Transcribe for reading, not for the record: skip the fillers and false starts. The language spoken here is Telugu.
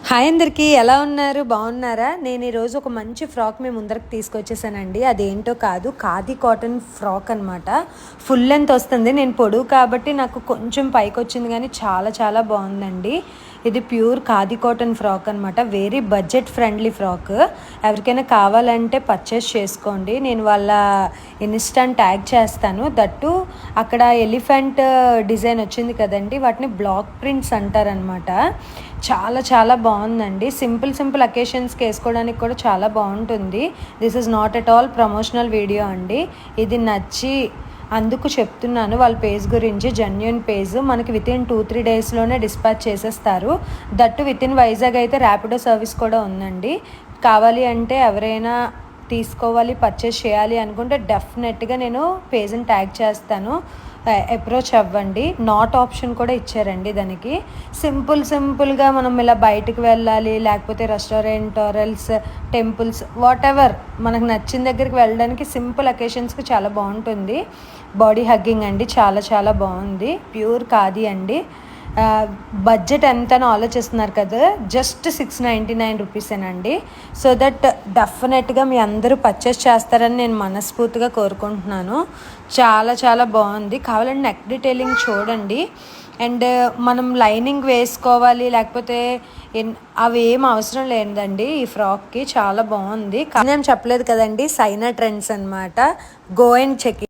హాయ్ అందరికీ, ఎలా ఉన్నారు? బాగున్నారా? నేను ఈరోజు ఒక మంచి ఫ్రాక్ మీ ముందరకు తీసుకొచ్చేసానండి. అదేంటో కాదు, ఖాదీ కాటన్ ఫ్రాక్ అనమాట. ఫుల్ లెంత్ వస్తుంది. నేను పొడుగు కాబట్టి నాకు కొంచెం పైకి వచ్చింది, కానీ చాలా చాలా బాగుందండి. ఇది ప్యూర్ ఖాదీ కాటన్ ఫ్రాక్ అనమాట. Very budget friendly frock. ఎవరికైనా కావాలంటే పర్చేస్ చేసుకోండి. నేను వాళ్ళ ఇన్స్టాని ట్యాగ్ చేస్తాను. దట్టు అక్కడ ఎలిఫెంట్ డిజైన్ వచ్చింది కదండి, వాటిని బ్లాక్ ప్రింట్స్ అంటారనమాట. చాలా చాలా బాగుందండి. సింపుల్ అకేషన్స్కి వేసుకోవడానికి కూడా చాలా బాగుంటుంది. This is not at all promotional video అండి. ఇది నచ్చి అందుకు చెప్తున్నాను. వాళ్ళ పేజ్ గురించి జెన్యూన్ పేజ్. మనకి వితిన్ 2-3 డేస్లోనే డిస్పాచ్ చేసేస్తారు. దట్టు వితిన్ వైజాగ్ అయితే ర్యాపిడో సర్వీస్ కూడా ఉందండి. కావాలి అంటే ఎవరైనా తీసుకోవాలి, పర్చేస్ చేయాలి అనుకుంటే డెఫినెట్గా నేను పేజ్ని ట్యాగ్ చేస్తాను. అప్రోచ్ అవ్వండి. నాట్ ఆప్షన్ కూడా ఇచ్చారండి దానికి. సింపుల్గా మనం ఇలా బయటకు వెళ్ళాలి, లేకపోతే రెస్టారెంట్ ఆర్ఎల్స్ టెంపుల్స్ వాట్ ఎవర్ మనకు నచ్చిన దగ్గరికి వెళ్ళడానికి సింపుల్ అకేషన్స్కి చాలా బాగుంటుంది. బాడీ హగ్గింగ్ అండి, చాలా చాలా బాగుంది. ప్యూర్ ఖాదీ అండి. బడ్జెట్ ఎంత అని ఆలోచిస్తున్నారు కదా, జస్ట్ 699 రూపీసేనండి. సో దట్ డెఫినెట్గా మీ అందరూ పర్చేస్ చేస్తారని నేను మనస్ఫూర్తిగా కోరుకుంటున్నాను. చాలా చాలా బాగుంది. కావాలంటే నెక్ డీటెయిలింగ్ చూడండి. అండ్ మనం లైనింగ్ వేసుకోవాలి లేకపోతే అవి ఏం అవసరం లేదండి. ఈ ఫ్రాక్కి చాలా బాగుంది. కానీ నేను చెప్పలేదు కదండి, సైనా ట్రెండ్స్ అనమాట. Go and check.